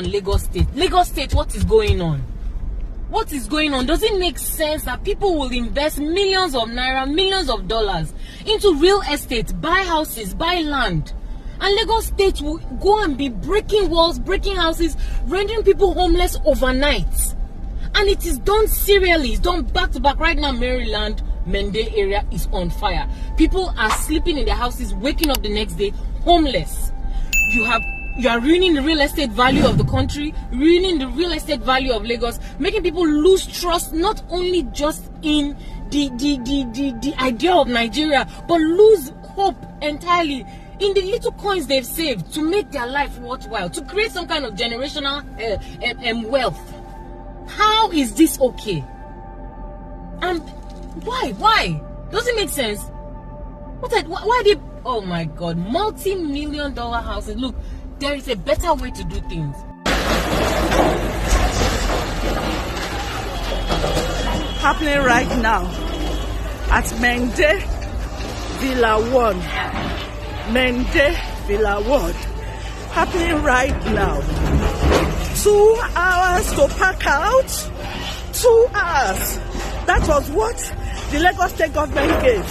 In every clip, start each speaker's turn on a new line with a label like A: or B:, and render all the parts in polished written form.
A: Lagos State. Lagos State, what is going on? What is going on? Does it make sense that people will invest millions of naira, millions of dollars into real estate, buy houses, buy land, and Lagos State will go and be breaking walls, breaking houses, rendering people homeless overnight? And it is done serially. It's done back to back. Right now, Maryland, Mende area is on fire. People are sleeping in their houses, waking up the next day homeless. You are ruining the real estate value of the country, ruining the real estate value of Lagos, making people lose trust not only just in the idea of Nigeria, but lose hope entirely in the little coins they've saved to make their life worthwhile, to create some kind of generational wealth. How is this okay? And why? Does it make sense? Why did, oh my God, multi-million-dollar houses? Look, there is a better way to do things.
B: Happening right now at Mende Villa 1. Mende Villa 1. Happening right now. 2 hours to pack out. 2 hours. That was what the Lagos State government gave.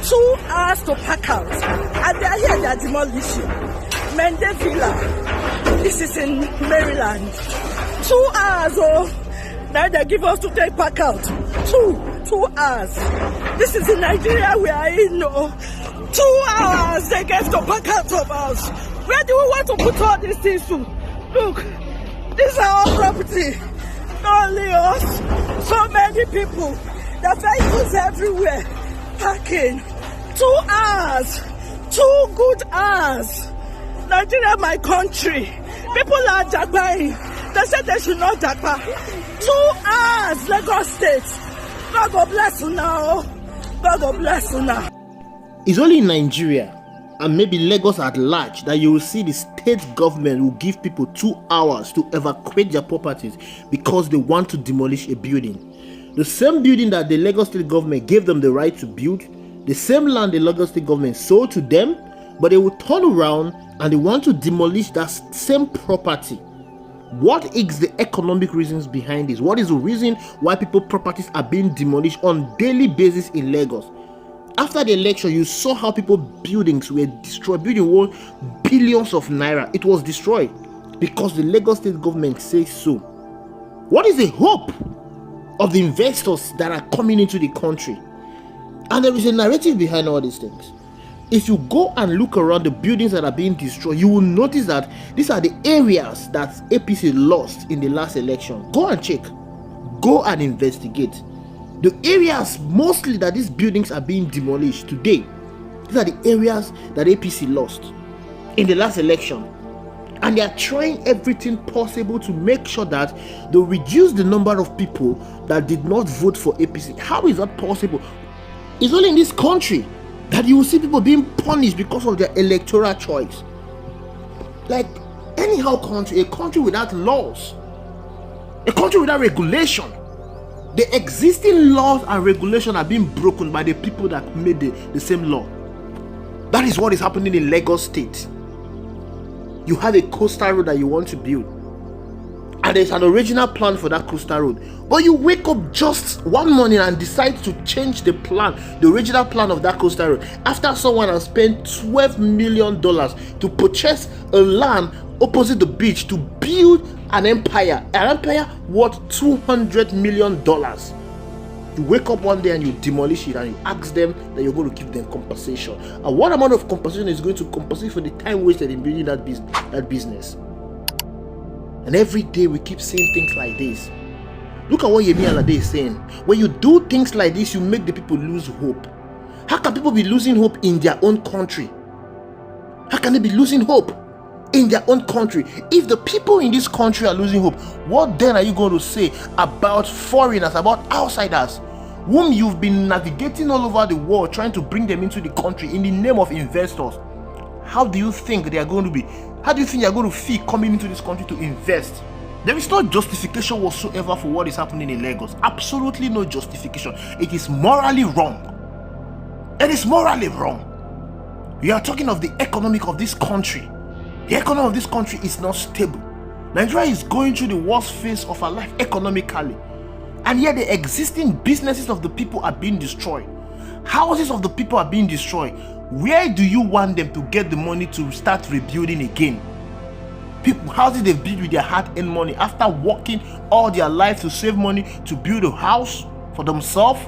B: 2 hours to pack out. And they are here, they are demolishing. Mende Villa. This is in Maryland. 2 hours, oh. Now they give us to take pack out. 2 hours. This is in Nigeria we are in, no. 2 hours they get to pack out of us. Where do we want to put all these things to? Look, this is our property. Not only us, so many people. The vehicles everywhere. Parking. 2 hours. 2 good hours. Nigeria, my country. People are jagbaing. They said they should not jagba. 2 hours, Lagos State. God will bless you now. God will bless you now.
C: It's only in Nigeria and maybe Lagos at large that you will see the state government will give people 2 hours to evacuate their properties because they want to demolish a building. The same building that the Lagos State government gave them the right to build, the same land the Lagos State government sold to them, but they will turn around and they want to demolish that same property. What is the economic reasons behind this? What is the reason why people's properties are being demolished on daily basis in Lagos? After the election, you saw how people's buildings were destroyed. Building worth billions of naira. It was destroyed because the Lagos State government says so. What is the hope of the investors that are coming into the country? And there is a narrative behind all these things. If you go and look around the buildings that are being destroyed, you will notice that these are the areas that APC lost in the last election. Go and check. Go and investigate. The areas mostly that these buildings are being demolished today, these are the areas that APC lost in the last election. And they are trying everything possible to make sure that they reduce the number of people that did not vote for APC. How is that possible? It's only in this country that you will see people being punished because of their electoral choice. Like anyhow country, a country without laws, a country without regulation. The existing laws and regulations are being broken by the people that made the same law. That is what is happening in Lagos State. You have a coastal road that you want to build, and there's an original plan for that coastal road, but you wake up just one morning and decide to change the plan, the original plan of that coastal road, after someone has spent $12 million to purchase a land opposite the beach to build an empire worth $200 million. You wake up one day and you demolish it and you ask them that you're going to give them compensation. And what amount of compensation is going to compensate for the time wasted in building that business? And every day we keep saying things like this. Look at what Yemi Alade is saying. When you do things like this, you make the people lose hope. How can people be losing hope in their own country? How can they be losing hope in their own country? If the people in this country are losing hope, what then are you going to say about foreigners, about outsiders, whom you've been navigating all over the world, trying to bring them into the country in the name of investors? How do you think they are going to be? How do you think they are going to feel coming into this country to invest? There is no justification whatsoever for what is happening in Lagos. Absolutely no justification. It is morally wrong. It is morally wrong. We are talking of the economic of this country. The economy of this country is not stable. Nigeria is going through the worst phase of our life economically. And yet the existing businesses of the people are being destroyed. Houses of the people are being destroyed. Where do you want them to get the money to start rebuilding again? People, houses they've built with their hard-earned money after working all their life to save money to build a house for themselves.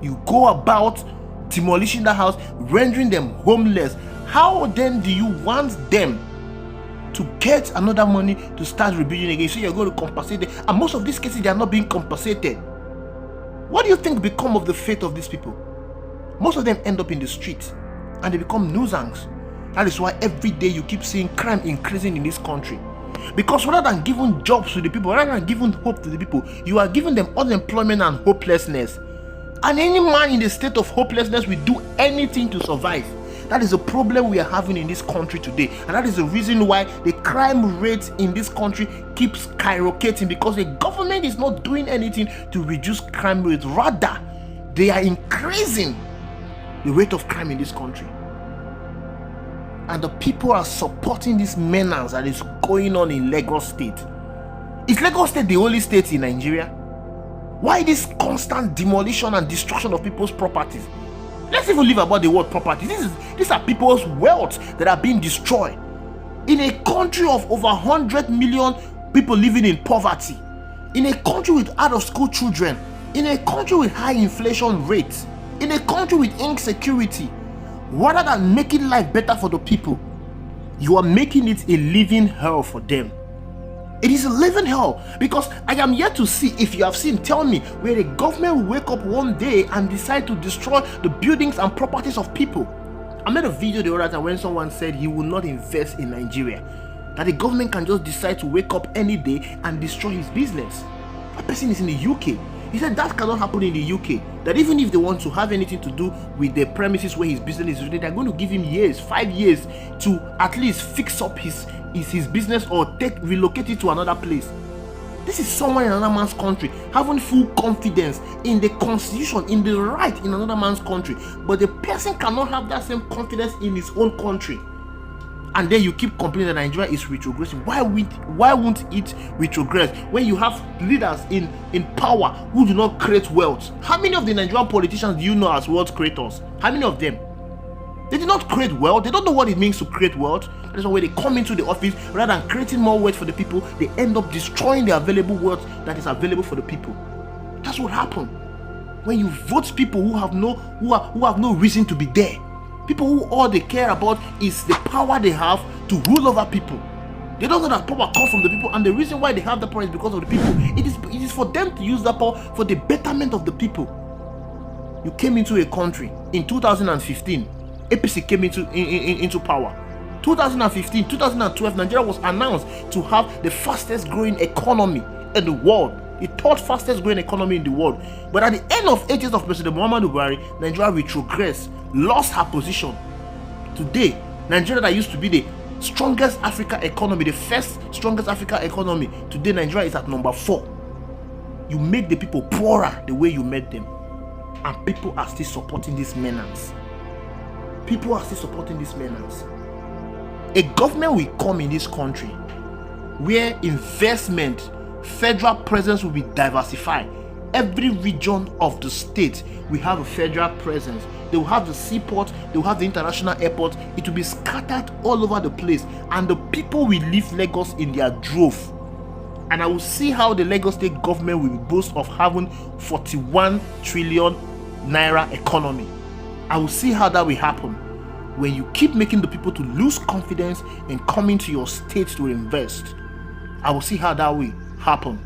C: You go about demolishing the house, rendering them homeless. How then do you want them to get another money to start rebuilding again? So you're going to compensate them, and most of these cases they are not being compensated. What do you think become of the fate of these people? Most of them end up in the streets and they become nuisance. That is why every day you keep seeing crime increasing in this country. Because rather than giving jobs to the people, rather than giving hope to the people, you are giving them unemployment and hopelessness. And any man in the state of hopelessness will do anything to survive. That is a problem we are having in this country today. And that is the reason why the crime rate in this country keeps skyrocketing, because the government is not doing anything to reduce crime rate. Rather, they are increasing the rate of crime in this country. And the people are supporting this menace that is going on in Lagos State. Is Lagos State the only state in Nigeria? Why this constant demolition and destruction of people's properties? Let's even leave about the word property. These are people's wealth that are being destroyed. In a country of over 100 million people living in poverty, in a country with out-of-school children, in a country with high inflation rates, in a country with insecurity, rather than making life better for the people, you are making it a living hell for them. It is a living hell, because I am yet to see, if you have seen, tell me, where the government will wake up one day and decide to destroy the buildings and properties of people. I made a video the other time when someone said he will not invest in Nigeria, that the government can just decide to wake up any day and destroy his business. That person is in the UK. He said that cannot happen in the UK. That even if they want to have anything to do with the premises where his business is, they're going to give him years, 5 years, to at least fix up his business or relocate it to another place. This is someone in another man's country having full confidence in the constitution, in the right in another man's country, but the person cannot have that same confidence in his own country. And then you keep complaining that Nigeria is retrogressing. Why won't it retrogress when you have leaders in power who do not create wealth? How many of the Nigerian politicians do you know as wealth creators? How many of them? They did not create wealth. They don't know what it means to create wealth. That's why when they come into the office, rather than creating more wealth for the people, they end up destroying the available wealth that is available for the people. That's what happened when you vote people who have no reason to be there. People who all they care about is the power they have to rule over people. They don't know that power comes from the people, and the reason why they have the power is because of the people. It is for them to use that power for the betterment of the people. You came into a country in 2015. APC came into power. 2015, 2012, Nigeria was announced to have the fastest growing economy in the world. The third fastest growing economy in the world. But at the end of 8 years of President Muhammadu Buhari, Nigeria retrogressed, lost her position. Today, Nigeria that used to be the strongest Africa economy, the first strongest Africa economy, today Nigeria is at number 4. You make the people poorer the way you made them. And people are still supporting this menace. People are still supporting this menace. A government will come in this country where investment, federal presence will be diversified. Every region of the state will have a federal presence. They will have the seaport, they will have the international airport. It will be scattered all over the place, and the people will leave Lagos in their drove. And I will see how the Lagos state government will boast of having 41 trillion naira economy. I will see how that will happen when you keep making the people to lose confidence in coming to your state to invest. I will see how that will happen.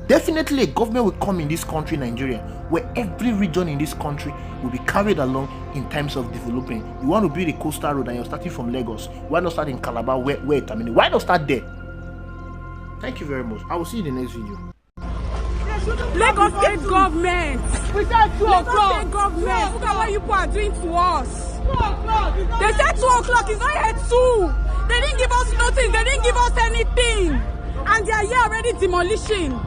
C: Definitely a government will come in this country, Nigeria, where every region in this country will be carried along in terms of developing. You want to build a coastal road and you're starting from Lagos. Why not start in Calabar where it terminates? Why not start there? Thank you very much. I will see you in the next video.
D: Lagos state government. We said 2 o'clock. Lagos state government. Look at what you people are doing to us. 2 o'clock. They said 2 o'clock. It's not yet 2. They didn't give us nothing. They didn't give us anything. And they are here already demolishing.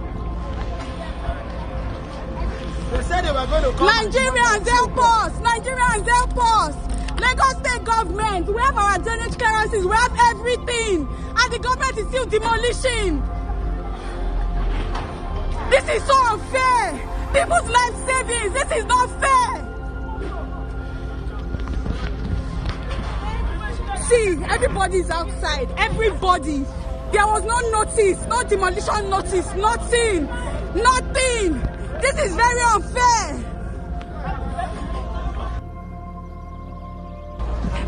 E: They said they were going to come.
D: Nigerians help us. Nigerians help us. Lagos state government. We have our drainage clearances. We have everything. And the government is still demolishing. is so unfair. People's life savings. This is not fair. See, everybody is outside. Everybody. There was no notice, no demolition notice, nothing. This is very unfair.